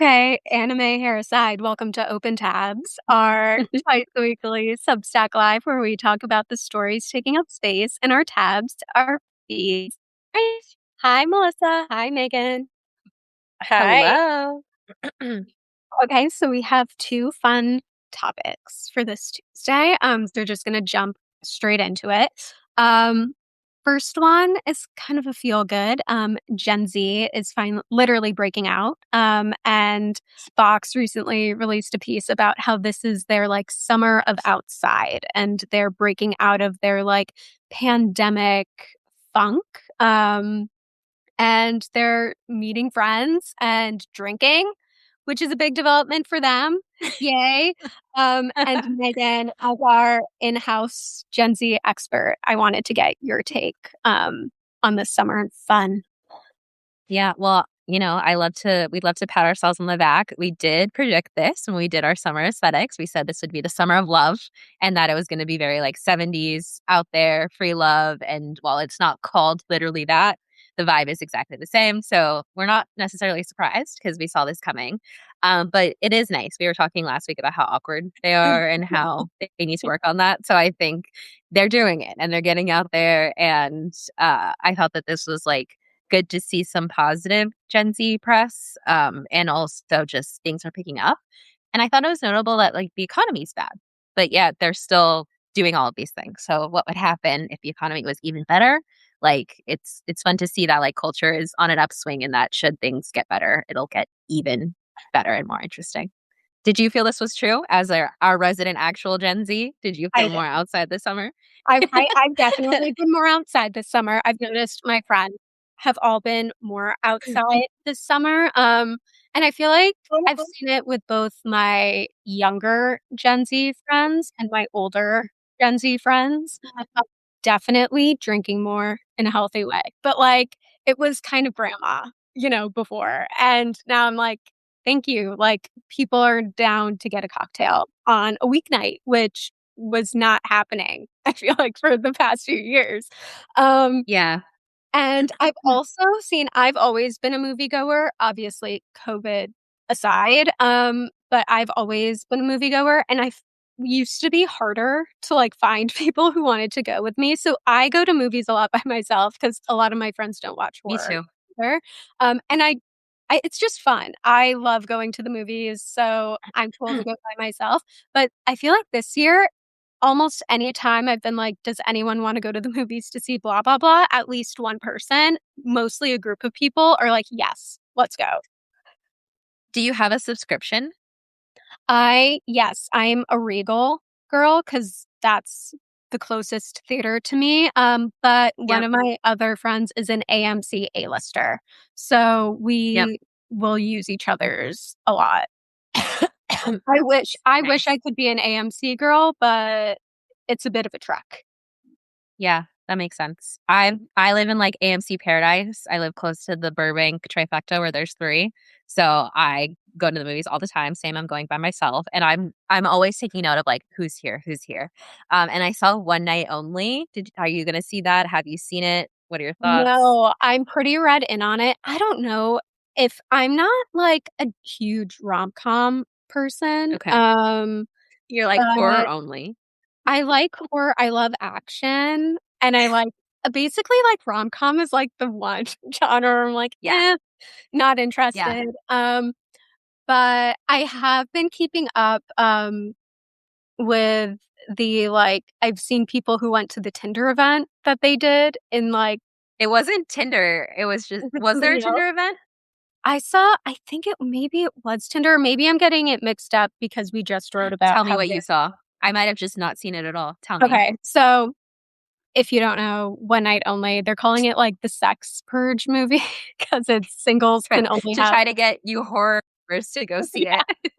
Okay, anime hair aside, welcome to Open Tabs, our twice weekly Substack Live where we talk about the stories taking up space in our tabs, our feeds. Right. Hi, Melissa. Hi, Megan. Hi. Hello. Okay, so we have two fun topics for this Tuesday. So we're just going to jump straight into it. First one is kind of a feel good. Gen Z is literally breaking out. And Vox recently released a piece about how this is their like summer of outside and they're breaking out of their like pandemic funk. And they're meeting friends and drinking, which is a big development for them. Yay. And Megan, as our in-house Gen Z expert, I wanted to get your take on this summer fun. Yeah, well, we'd love to pat ourselves on the back. We did predict this when we did our summer aesthetics. We said this would be the summer of love and that it was going to be very like 70s out there, free love. And while it's not called literally that, the vibe is exactly the same. So we're not necessarily surprised because we saw this coming. But it is nice. We were talking last week about how awkward they are and how they need to work on that. So I think they're doing it and they're getting out there. And I thought that this was like good to see some positive Gen Z press, and also just things are picking up. And I thought it was notable that like the economy's bad, but yet they're still doing all of these things. So what would happen if the economy was even better? Like it's fun to see that like culture is on an upswing and that should things get better, it'll get even better and more interesting. Did you feel this was true as our resident actual Gen Z? Did you I feel did. more outside this summer? I've definitely been more outside this summer. I've noticed my friends have all been more outside this summer. And I feel like I've seen it with both my younger Gen Z friends and my older Gen Z friends. Definitely drinking more in a healthy way. But like it was kind of grandma, before. And now I'm like, thank you. Like people are down to get a cocktail on a weeknight, which was not happening, I feel like, for the past few years. Yeah. And I've also I've always been a moviegoer, obviously COVID aside. But I've always been a moviegoer and used to be harder to like find people who wanted to go with me. So I go to movies a lot by myself because a lot of my friends don't watch Me horror too. either. And it's just fun. I love going to the movies, so I'm cool to go by myself. But I feel like this year almost any time I've been like, does anyone want to go to the movies to see blah, blah, blah? At least one person, mostly a group of people, are like, yes, let's go. Do you have a subscription? Yes, I'm a Regal girl because that's the closest theater to me. But one Yep. of my other friends is an AMC A-lister. So Yep. we will use each other's a lot. I wish Nice. I could be an AMC girl, but it's a bit of a trek. Yeah, that makes sense. I live in like AMC Paradise. I live close to the Burbank trifecta where there's three. So I go to the movies all the time. Same, I'm going by myself. And I'm always taking note of like who's here, who's here. And I saw One Night Only. Are you gonna see that? Have you seen it? What are your thoughts? No, I'm pretty read in on it. I don't know if I'm not like a huge rom-com person. Okay. You're like horror But only. I like horror, I love action, and I like basically like rom-com is like the one genre I'm like, Yeah. not Yeah. interested. But I have been keeping up with the like I've seen people who went to the Tinder event that they did in like It wasn't Tinder. It was just, was there a Tinder event? I think maybe it was Tinder. Maybe I'm getting it mixed up because we just wrote about Tell me how what you saw. I might have just not seen it at all. Tell me. okay. So if you don't know, One Night Only, they're calling it like the sex purge movie because it's singles Right. can only To have try to get you horrors to go see yeah. it.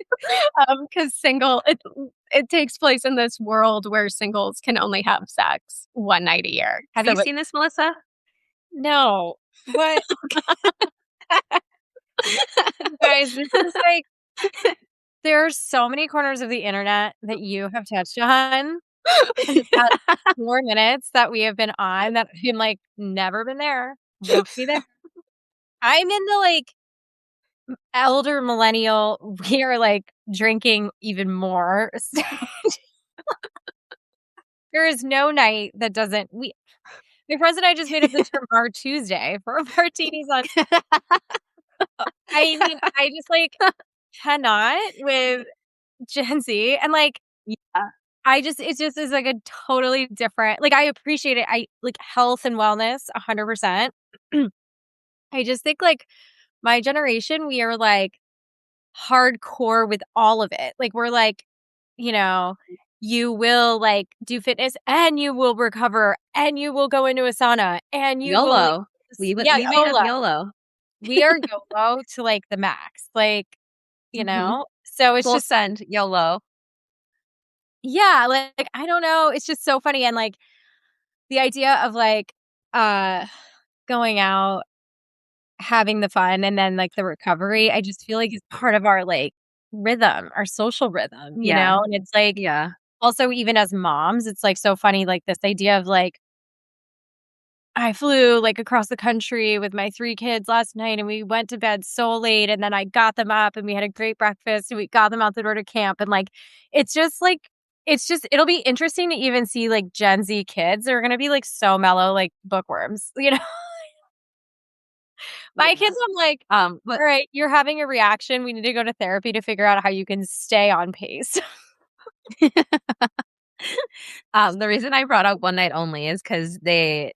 Because it takes place in this world where singles can only have sex one night a year. Have So you seen this, Melissa? No, but guys, this is like there are so many corners of the internet that you have touched on in the past 4 minutes that we have been on that I'm like never been there, won't be there. I'm in the like elder millennial, we are like drinking even more. There is no night that doesn't my friends and I just made up the term Bar Tuesday for martinis on I mean, I just like cannot with Gen Z and like Yeah. I just it just is like a totally different like I appreciate it. I like health and wellness 100%. I just think like my generation, we are like hardcore with all of it. Like we're like, you know, you will like do fitness and you will recover and you will go into a sauna and you will like YOLO. yeah, We made up YOLO. YOLO. We are YOLO to like the max. Like, Mhm. so it's Full just send, YOLO. yeah, like I don't know, it's just so funny and like the idea of like uh going out, having the fun and then like the recovery, I just feel like is part of our like rhythm, our social rhythm, Yeah. And it's like Yeah. also even as moms, it's like so funny like this idea of like I flew like across the country with my 3 kids last night and we went to bed so late and then I got them up and we had a great breakfast and we got them out the door to camp and like it's just like it's just it'll be interesting to even see like Gen Z kids. They're gonna be like so mellow, like bookworms, My Yeah. kids, I'm like, But "All right, you're having a reaction. We need to go to therapy to figure out how you can stay on pace." The reason I brought up One Night Only is because I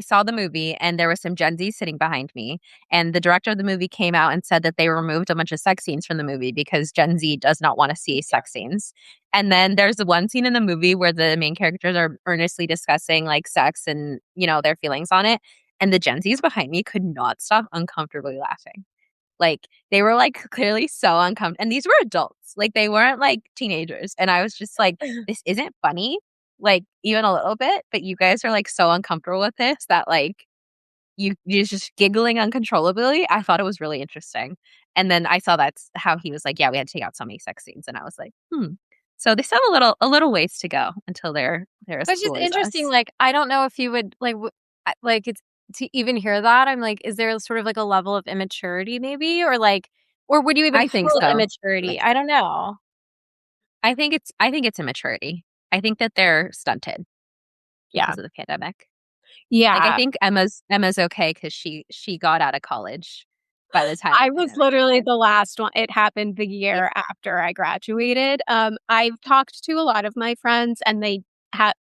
saw the movie and there was some Gen Z sitting behind me, and the director of the movie came out and said that they removed a bunch of sex scenes from the movie because Gen Z does not want to see sex scenes. And then there's the one scene in the movie where the main characters are earnestly discussing like sex and, their feelings on it. And the Gen Zs behind me could not stop uncomfortably laughing. Like, they were, like, clearly so uncomfortable, and these were adults, like, they weren't, like, teenagers, and I was just like, "This isn't funny, like, even a little bit, but you guys are, like, so uncomfortable with this that, like, you're just giggling uncontrollably." I thought it was really interesting, and then I saw that's how he was like, "Yeah, we had to take out so many sex scenes," and I was like, "Hmm." So they still have a little ways to go until they're as But it's just cool as interesting, us. like, I don't know if you would, like, it's to even hear that, I'm like, is there sort of, like, a level of immaturity maybe? Or would you even I think call it so. immaturity? I don't know. I think it's immaturity. I think that they're stunted Yeah. because of the pandemic. Like, I Yeah. think Emma's okay because she got out of college by the time I the was pandemic literally happened. the last one it happened the Yeah. year after I graduated. I've talked to a lot of my friends, and they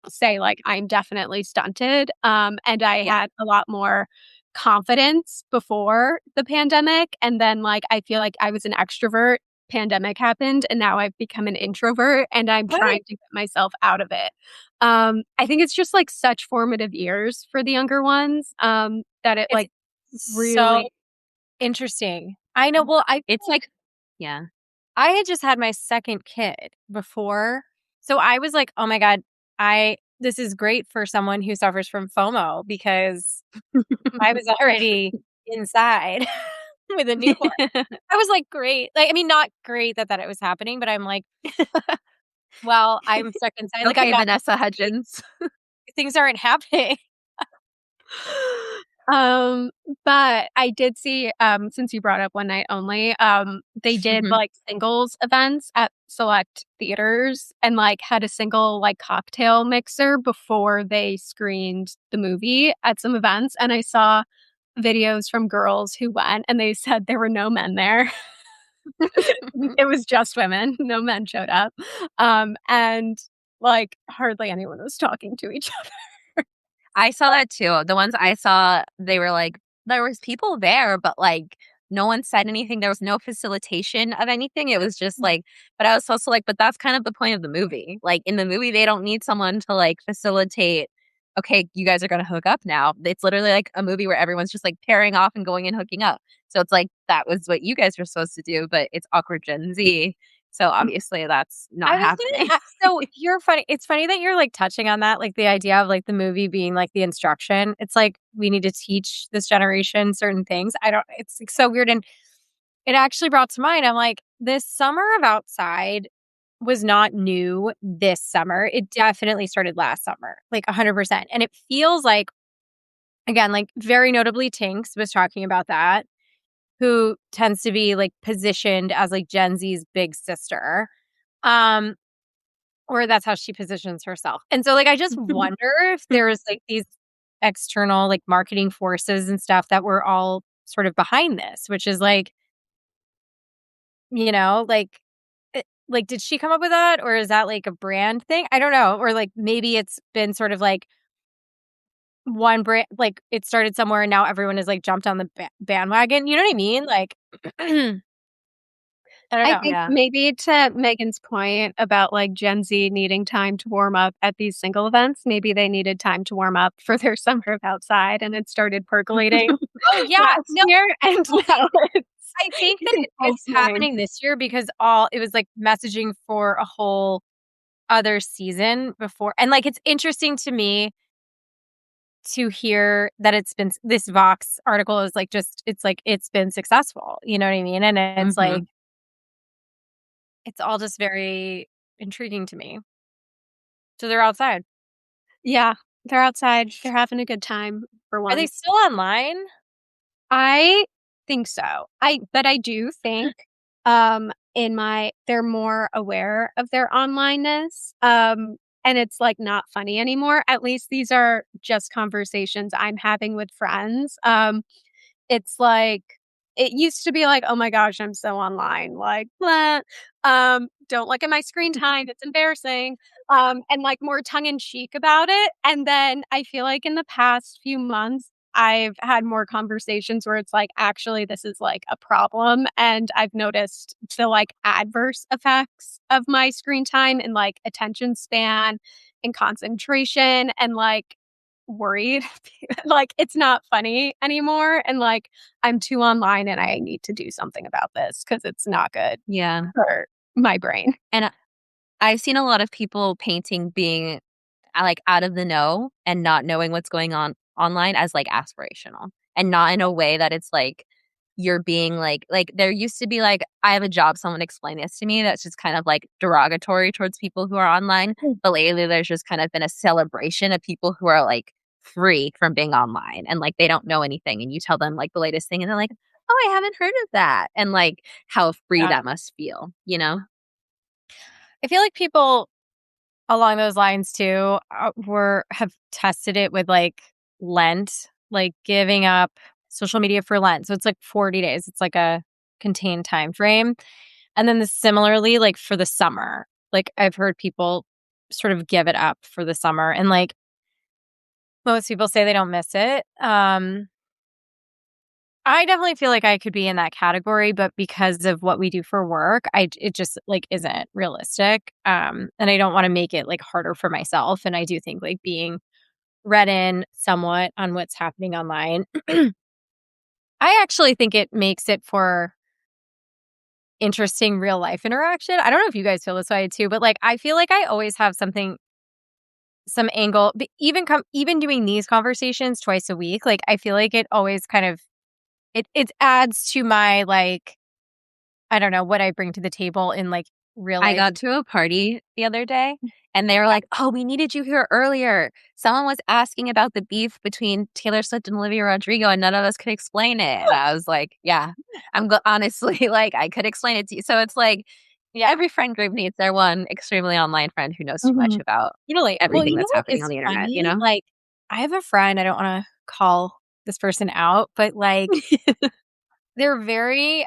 say, like, I'm definitely stunted, and I Yeah. had a lot more confidence before the pandemic, and then, like, I feel like I was an extrovert, pandemic happened, and now I've become an introvert, and I'm Right. trying to get myself out of it. I think it's just, like, such formative years for the younger ones, that it, It's like, so really interesting. I know, well, it's like yeah. I had just had my 2nd kid before, so I was like, "Oh my god, I this is great for someone who suffers from FOMO," because I was already inside with a newborn. I was like, "Great." Like, I mean, not great that it was happening, but I'm like, "Well, I'm stuck inside." Like, I Okay, got to Vanessa see Hudgens. things aren't happening. Um, but I did see, since you brought up One Night Only, they did, Mhm. like, singles events at select theaters and, like, had a single, like, cocktail mixer before they screened the movie at some events, and I saw videos from girls who went, and they said there were no men there. It was just women, no men showed up, and, like, hardly anyone was talking to each other. I saw that too. The ones I saw, they were like there was people there, but, like, no one said anything. There was no facilitation of anything. It was just like but I was also like, but that's kind of the point of the movie. Like, in the movie, they don't need someone to, like, facilitate, "Okay, you guys are gonna hook up now." It's literally like a movie where everyone's just, like, pairing off and going and hooking up. So it's like, that was what you guys were supposed to do, but it's awkward Gen Z, so obviously that's not I was happening. gonna so you're funny it's funny that you're, like, touching on that, like, the idea of, like, the movie being, like, the instruction. It's like, we need to teach this generation certain things. I don't it's, like, so weird, and it actually brought to mind, I'm like, this summer of outside was not new this summer. It definitely started last summer, like, 100%, and it feels like, again, like, very notably, Tinks was talking about that. who tends to be like positioned as like Gen Z's big sister. Um, or that's how she positions herself. And so like I just wonder if there's like these external like marketing forces and stuff that were all sort of behind this, which is like, like like did she come up with that, or is that like a brand thing? I don't know. Or like maybe it's been sort of like one brand, like it started somewhere and now everyone is like jumped on the bandwagon. You know what I mean? Like I don't I know. think Yeah. maybe to Megan's point about like Gen Z needing time to warm up at these single events, maybe they needed time to warm up for their summer of outside and it started percolating Oh yeah. last No, year and now it's I think that full it's swing. happening this year because it was like messaging for a whole other season before. And like it's interesting to me to hear that it's been this Vox article is like just it's like it's been successful. You know what I mean? And it's like Mhm. it's all just very intriguing to me. So they're outside. Yeah, they're outside. They're having a good time for Are they once. still online? I think so. But I do think they're more aware of their onlineness. And it's like not funny anymore. At least these are just conversations I'm having with friends. It's like it used to be like, "Oh my gosh, I'm so online." Like, blah. Don't look at my screen time. It's embarrassing. And like more tongue in cheek about it. And then I feel like in the past few months, I've had more conversations where it's like, actually, this is like a problem. And I've noticed the like adverse effects of my screen time and like attention span and concentration and like worried. Like it's not funny anymore. And like I'm too online and I need to do something about this because it's not good Yeah. for my brain. And I've seen a lot of people painting being like out of the know and not knowing what's going on online as like aspirational, and not in a way that it's like you're being like there used to be like I have a job, someone explained this to me, that's just kind of like derogatory towards people who are online. But lately there's just kind of been a celebration of people who are like free from being online and like they don't know anything, and you tell them like the latest thing and they're like, oh, I haven't heard of that, and like how free Yeah. that must feel, you know? I feel like people along those lines too have tested it with like Lent, like giving up social media for Lent. So it's like 40 days. It's like a contained time frame. And then similarly, like for the summer, like I've heard people sort of give it up for the summer, and like most people say they don't miss it. I definitely feel like I could be in that category, but because of what we do for work, it just like isn't realistic. And I don't want to make it like harder for myself. And I do think like being read in somewhat on what's happening online, I actually think it makes it for interesting real life interaction. I don't know if you guys feel this way too, but like I feel like I always have some angle, but even doing these conversations twice a week, like I feel like it always kind of it adds to my like I don't know what I bring to the table in like real I life. got to a party the other day and they were like, "Oh, we needed you here earlier. Someone was asking about the beef between Taylor Swift and Olivia Rodrigo and none of us could explain it." And I was like, "Yeah, honestly, like I could explain it to you." So it's like Yeah, every friend group needs their one extremely online friend who knows too much Mhm. about totally. Well, everything you know that's what happening on is the internet, you funny? know? Like, I have a friend. I don't want to call this person out, but like, they're very.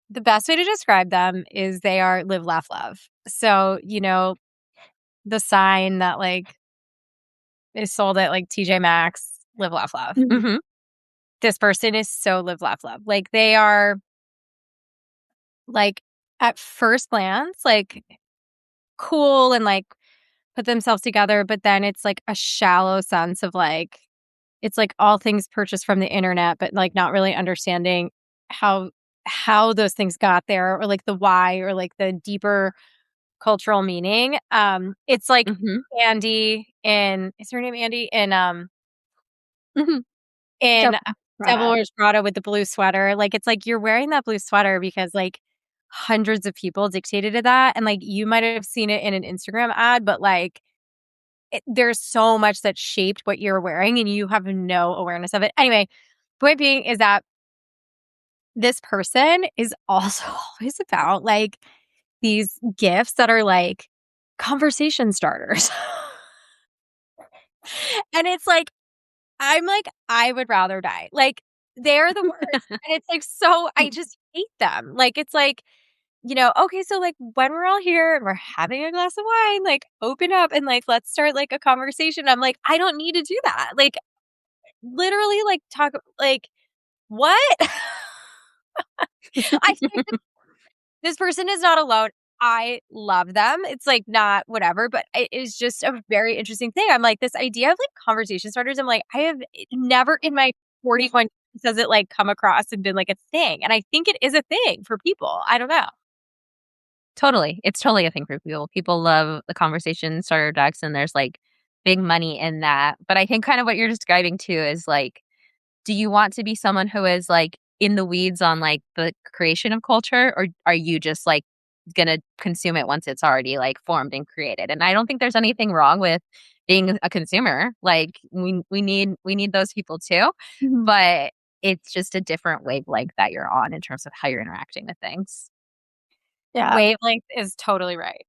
The best way to describe them is they are live, laugh, love. So the sign that like is sold at like TJ Maxx, live, laugh, love. Mhm. Mhm. This person is so live, laugh, love. Like they are like at first glance like cool and like put themselves together, but then it's like a shallow sense of like it's like all things purchased from the internet, but like not really understanding how those things got there, or like the why, or like the deeper cultural meaning. It's like Mhm. Andy in is her name Andy Mhm. in Devil Devil Prada. Wears Prada with the blue sweater. Like it's like you're wearing that blue sweater because like hundreds of people dictated to that, and like you might have seen it in an Instagram ad, but like there's so much that shaped what you're wearing and you have no awareness of it. Anyway, point being is that this person is also always about like these gifts that are like conversation starters. And it's like, I'm like, I would rather die. Like, they're the worst. And it's like, so I just hate them. Like, it's like, okay, so like when we're all here and we're having a glass of wine, like open up and like let's start like a conversation. I'm like, I don't need to do that. Like, literally, like talk like what? I think this person is not alone. I love them. It's like not whatever, but it is just a very interesting thing. I'm like, this idea of like conversation starters, I'm like, I have never in my 41 years does it like come across and been like a thing. And I think it is a thing for people. I don't know. Totally. It's totally a thing for people. People love the conversation starter decks, and there's like big money in that. But I think kind of what you're describing too is like, do you want to be someone who is like in the weeds on like the creation of culture, or are you just like gonna consume it once it's already like formed and created? And I don't think there's anything wrong with being a consumer. Like we need those people too, but it's just a different wavelength that you're on in terms of how you're interacting with things. Yeah. Wavelength is totally right.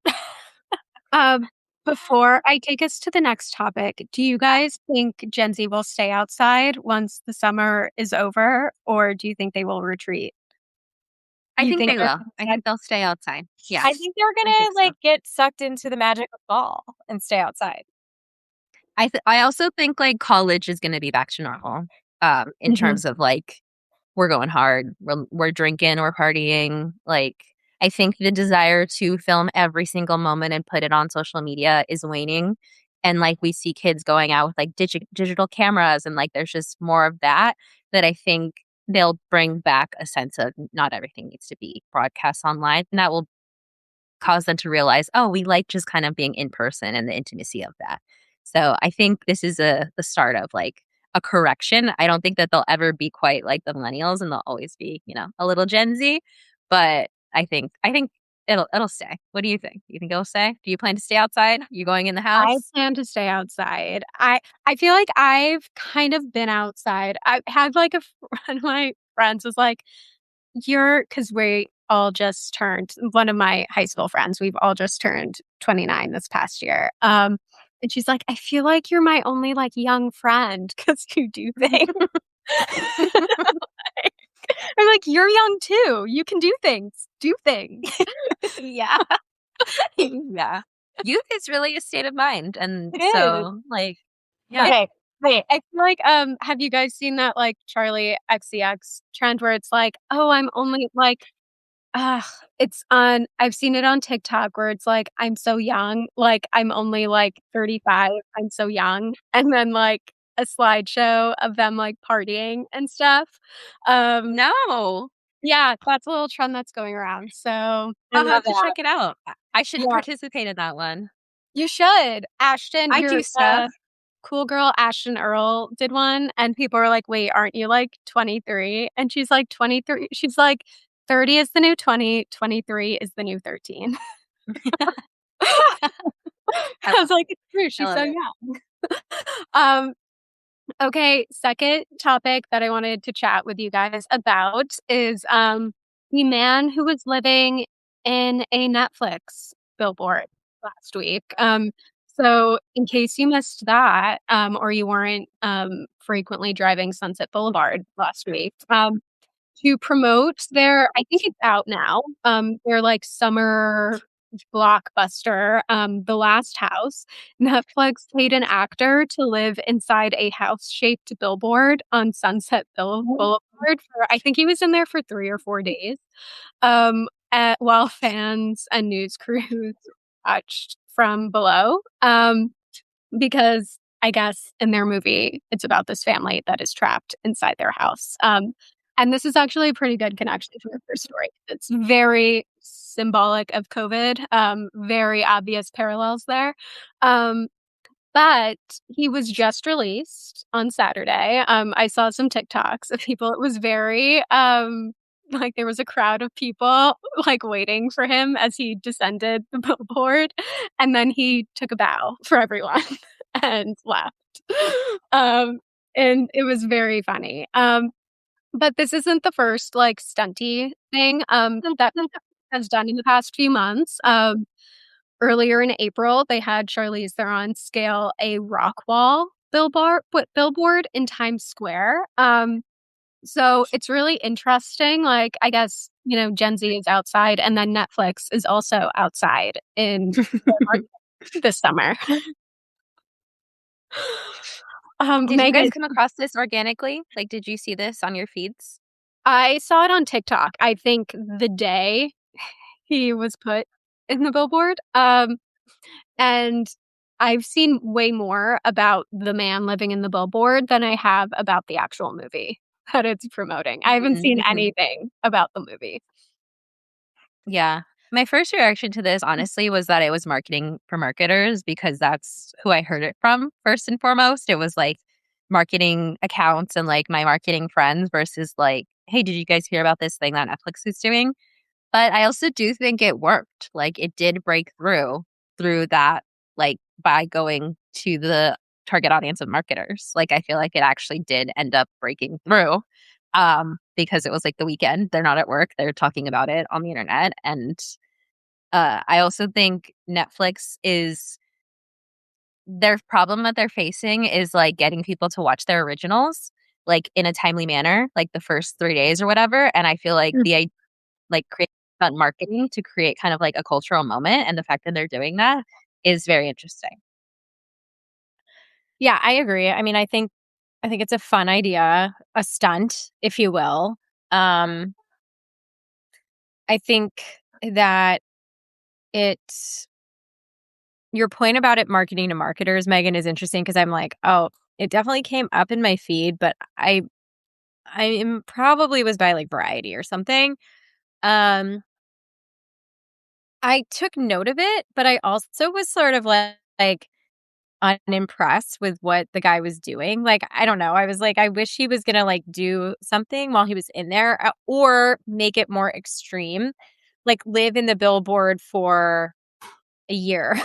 Before I take us to the next topic, do you guys think Gen Z will stay outside once the summer is over, or do you think they will retreat? I You think think they will. I think they'll stay outside. Yeah. I think they're gonna like get sucked into the magic of fall and stay outside. I also think like college is going to be back to normal in terms of like we're going hard, we're drinking, we're partying. Like I think the desire to film every single moment and put it on social media is waning, and like we see kids going out with like digital cameras, and like there's just more of that I think they'll bring back a sense of not everything needs to be broadcast online, and that will cause them to realize, oh, we like just kind of being in person and the intimacy of that. So I think this is the start of like a correction. I don't think that they'll ever be quite like the millennials, and they'll always be, a little Gen Z. But I think it'll stay. What do you think? Do you think it'll stay? Do you plan to stay outside? You going in the house? I plan to stay outside. I feel like I've kind of been outside. I had like one of my friends was like, because we all just turned, one of my high school friends, we've all just turned 29 this past year. And she's like, I feel like you're my only like young friend because you do things. I'm like, you're young too. You can do things. Do things. Yeah. Yeah. Youth is really a state of mind. And It so like, yeah. Okay. Wait. I feel like, have you guys seen that like Charlie XCX trend where it's like, oh, I'm only like, I've seen it on TikTok where it's like, I'm so young, like I'm only like 35, I'm so young. And then like a slideshow of them like partying and stuff. No. Yeah, that's a little trend that's going around. So I'll have to check it out. I should participate in that one. you should. Ashton, I do stuff. Cool girl Ashton Earl did one, and people were like, wait, aren't you like 23? And she's like 23. She's like, 30 is the new 20, 23 is the new 13. I was like, it's true. She's so young. Okay, second topic that I wanted to chat with you guys about is the man who was living in a Netflix billboard last week. So in case you missed that, or you weren't frequently driving Sunset Boulevard last week, to promote I think it's out now, their like summer blockbuster, The Last House, Netflix paid an actor to live inside a house-shaped billboard on Sunset Boulevard for, I think he was in there for 3 or 4 days, while fans and news crews watched from below, because I guess in their movie, it's about this family that is trapped inside their house. And this is actually a pretty good connection to their story. It's very symbolic of COVID, very obvious parallels there. But he was just released on Saturday. I saw some TikToks of people. It was very, like there was a crowd of people like waiting for him as he descended the billboard. And then he took a bow for everyone and left. And it was very funny. But this isn't the first like stunty thing that has done in the past few months. Earlier in April, they had Charlize Theron scale a rock wall billboard in Times Square. So it's really interesting. Like, I guess, Gen Z is outside and then Netflix is also outside in this summer. Did you guys Megan, come across this organically? Like, did you see this on your feeds? I saw it on TikTok, I think the day he was put in the billboard. And I've seen way more about the man living in the billboard than I have about the actual movie that it's promoting. I haven't seen Mm-hmm. anything about the movie. Yeah. My first reaction to this, honestly, was that it was marketing for marketers because that's who I heard it from first and foremost. It was like marketing accounts and like my marketing friends versus like, hey, did you guys hear about this thing that Netflix is doing? But I also do think it worked. Like it did break through that, like by going to the target audience of marketers. Like I feel like it actually did end up breaking through because it was like the weekend. They're not at work. They're talking about it on the internet. And I also think Netflix is their problem that they're facing is like getting people to watch their originals like in a timely manner, like the first 3 days or whatever. And I feel like like create stunt marketing to create kind of like a cultural moment. And the fact that they're doing that is very interesting. Yeah, I agree. I mean, I think it's a fun idea, a stunt, if you will. Um, I think that it's your point about it marketing to marketers, Megan, is interesting because I'm like, oh, it definitely came up in my feed, but I probably was by like Variety or something. Um, I took note of it, but I also was sort of like unimpressed with what the guy was doing. Like, I don't know. I was like, I wish he was gonna like do something while he was in there or make it more extreme, like live in the billboard for a year.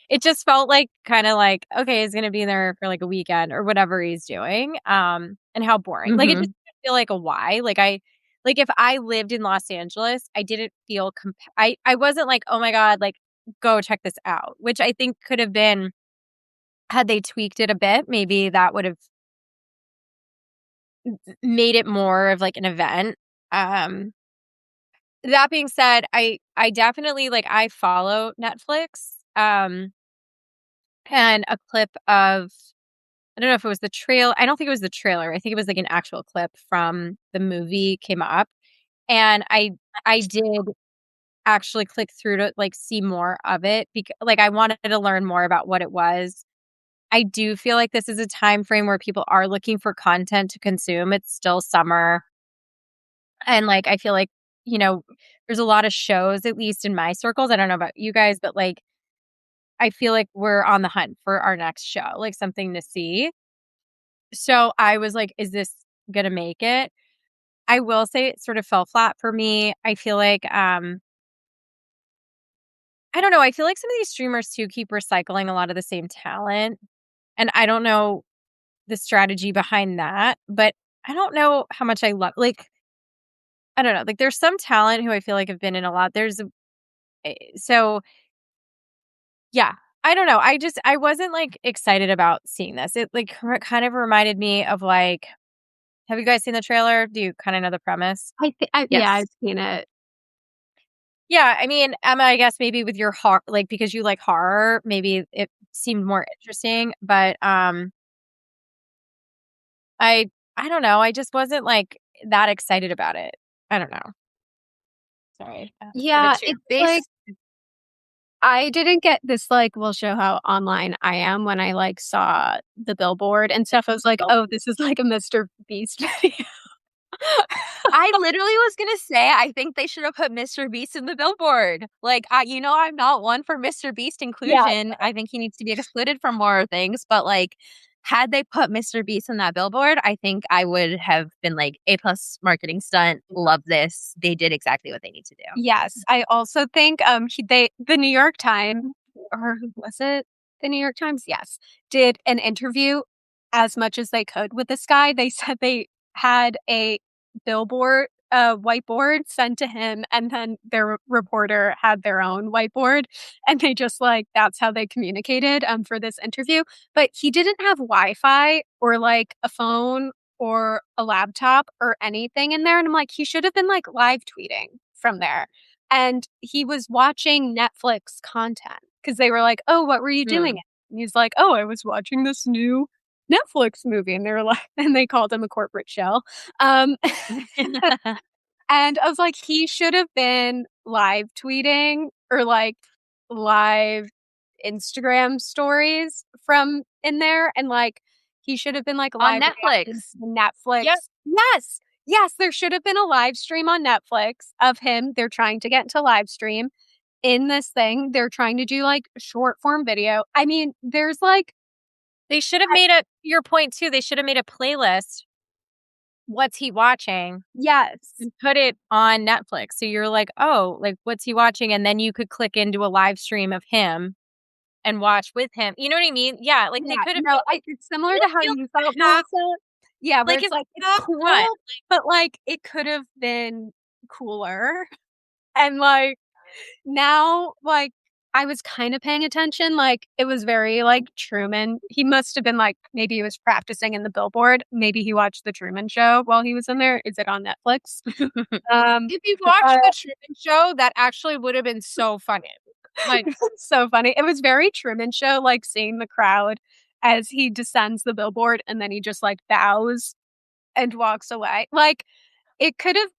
It just felt like kind of like, okay, he's gonna be there for like a weekend or whatever he's doing. And how boring. Like it just Mm-hmm. didn't feel like a why. Like if I lived in Los Angeles, I didn't feel I wasn't like, oh my God, like go check this out, which I think could have been had they tweaked it a bit, maybe that would have made it more of like an event. Um that being said, I definitely like I follow Netflix. And a clip of I don't know if it was the trail. I don't think it was the trailer. I think it was like an actual clip from the movie came up. And I did actually click through to like see more of it because like I wanted to learn more about what it was. I do feel like this is a time frame where people are looking for content to consume. It's still summer. And like I feel like, there's a lot of shows, at least in my circles. I don't know about you guys, but like I feel like we're on the hunt for our next show, like something to see. So I was like, is this gonna make it? I will say it sort of fell flat for me. I feel like I don't know, I feel like some of these streamers too keep recycling a lot of the same talent. And I don't know the strategy behind that, but I don't know how much I love like I don't know. Like there's some talent who I feel like have been in a lot. So yeah, I don't know. I wasn't like excited about seeing this. It like kind of reminded me of like have you guys seen the trailer? Do you kind of know the premise? Yeah, Yes. I've seen it. Yeah, I mean, Emma, I guess maybe with your horror, like because you like horror, maybe it seemed more interesting. But I I don't know. I just wasn't like that excited about it. I don't know. Sorry. Yeah, What's your it's like base? I didn't get this like will show how online I am when I like saw the billboard and stuff. I was like, oh, this is like a Mr. Beast video. I literally was gonna say I think they should have put MrBeast in the billboard. Like, I'm not one for MrBeast Yeah. inclusion. I think he needs to be excluded from more things. But like, had they put MrBeast in that billboard, I think I would have been like A+ marketing stunt. Love this. They did exactly what they need to do. Yes, I also think the New York Times or was it the New York Times? Yes, did an interview as much as they could with this guy. They said they had a billboard, whiteboard sent to him, and then their reporter had their own whiteboard, and they just like that's how they communicated for this interview. But he didn't have Wi-Fi or like a phone or a laptop or anything in there, and I'm like, he should have been like live tweeting from there. And he was watching Netflix content because they were like, "Oh, what were you doing?" And he's like, "Oh, I was watching this new Netflix movie," and they were like, and they called him a corporate shell. Um, and I was like, he should have been live tweeting or like live Instagram stories from in there, and like he should have been like On live Netflix. Netflix. Yep. Yes. Yes, there should have been a live stream on Netflix of him. They're trying to get into live stream in this thing. They're trying to do like short form video. I mean, there's like They should have made your point too, they should have made a playlist. What's he watching? yes. And put it on Netflix. So you're like, oh, like what's he watching? And then you could click into a live stream of him and watch with him. You know what I mean? Yeah, like they could have. No, it's similar to how you felt, Melissa. Yeah, where like it's like it's cool, fun. but like it could have been cooler. And like now, like I was kind of paying attention. Like it was very like Truman. He must have been like maybe he was practicing in the billboard. Maybe he watched the Truman Show while he was in there. Is it on Netflix? If you watched the Truman Show, that actually would have been so funny. Like so funny. It was very Truman Show, like seeing the crowd as he descends the billboard and then he just like bows and walks away. Like it could have,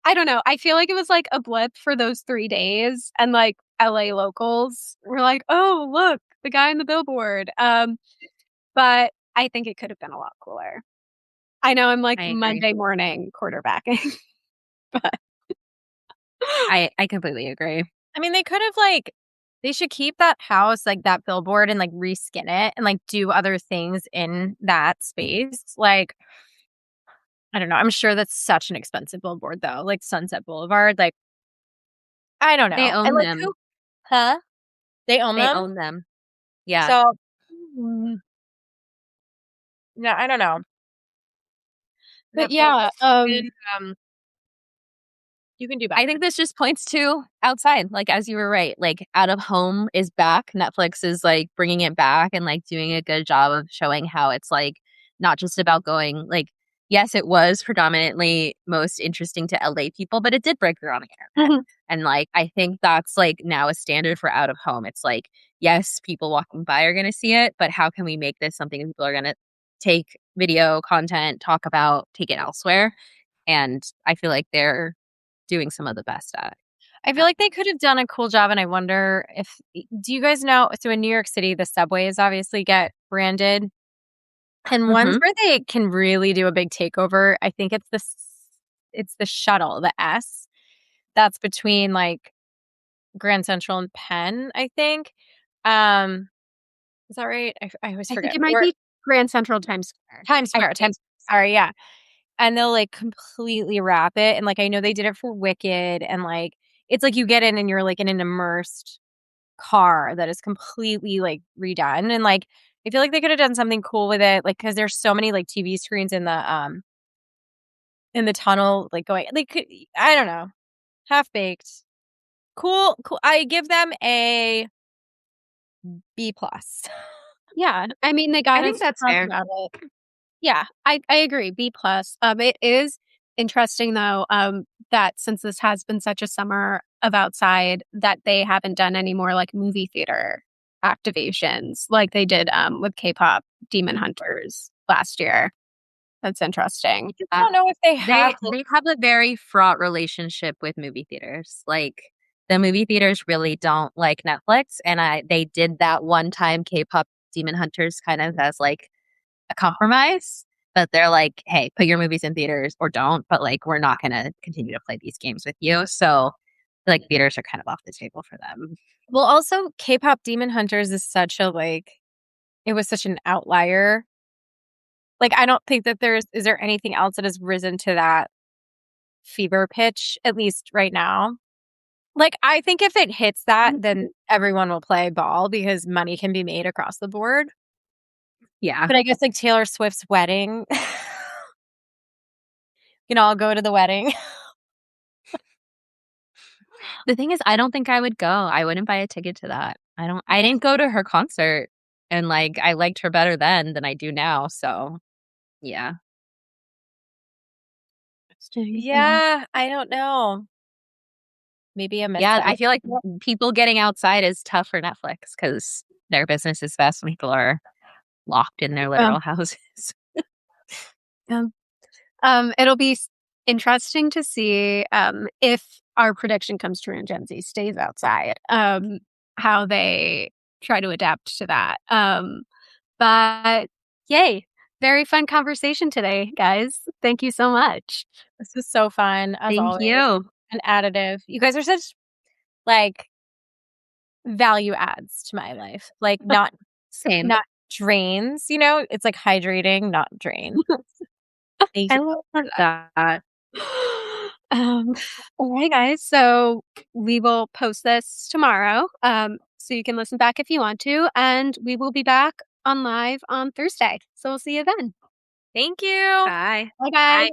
I don't know. I feel like it was like a blip for those 3 days, and like LA locals were like, "Oh, look, the guy in the billboard." But I think it could have been a lot cooler. I know I'm like Monday morning quarterbacking, but I completely agree. I mean, they could have like they should keep that house, like that billboard, and like reskin it and like do other things in that space. Like I don't know. I'm sure that's such an expensive billboard though. Like Sunset Boulevard. Like I don't know. They own and, like, them. Huh? They own They them? own them. Yeah. So yeah, I don't know. but yeah, You can do better. I think this just points to outside, like, as you were right, like, out of home is back. Netflix is, like, bringing it back and, like, doing a good job of showing how it's, like, not just about going, like, yes, it was predominantly most interesting to LA people, but it did break through on the internet. And, like, I think that's, like, now a standard for out of home. It's like, yes, people walking by are going to see it, but how can we make this something that people are going to take video content, talk about, take it elsewhere? And I feel like they're doing some of the best at. I feel like they could have done a cool job, and I wonder if do you guys know? So in New York City, the subways obviously get branded, and ones where they can really do a big takeover. I think it's the shuttle, the S, that's between like Grand Central and Penn. I think, is that right? I always I forget. think it might be Grand Central Times Square. Times Square. Sorry, yeah. And they'll like completely wrap it. And like I know they did it for Wicked, and like it's like you get in and you're like in an immersed car that is completely like redone. And like I feel like they could have done something cool with it, like because there's so many like TV screens in the tunnel, like going like I don't know, half baked. Cool. I give them a B plus. Yeah, I mean, they got I think us that's to talk fair. about it. Yeah, I agree, B plus. It is interesting though, that since this has been such a summer of outside, that they haven't done any more like movie theater activations like they did with K-pop Demon Hunters last year. That's interesting. I don't know if they have. They have a very fraught relationship with movie theaters. Like, the movie theaters really don't like Netflix, and they did that one time K-pop Demon Hunters kind of as like a compromise. But they're like, hey, put your movies in theaters or don't. But like, we're not going to continue to play these games with you. So like, theaters are kind of off the table for them. Well, also K-pop Demon Hunters is such a like, it was such an outlier. Like, I don't think that is there anything else that has risen to that fever pitch, at least right now? Like, I think if it hits that, then everyone will play ball because money can be made across the board. Yeah. But I guess like Taylor Swift's wedding can all go to the wedding. The thing is, I don't think I would go. I wouldn't buy a ticket to that. I didn't go to her concert, and like I liked her better then than I do now. So yeah. Yeah, I don't know. Maybe a Yeah, midsummer. I feel like people getting outside is tough for Netflix because their business is best when people are locked in their literal houses. It'll be interesting to see if our prediction comes true and Gen Z stays outside, how they try to adapt to that. But yay, very fun conversation today, guys. Thank you so much. This was so fun, as Thank always. you. An additive. You guys are such like value adds to my life. Like not Same. drains, you know? It's like hydrating, not drain. Thank I you. love that. All right, guys. So we will post this tomorrow. So you can listen back if you want to, and we will be back on live on Thursday. So we'll see you then. Thank you. Bye. Bye, guys.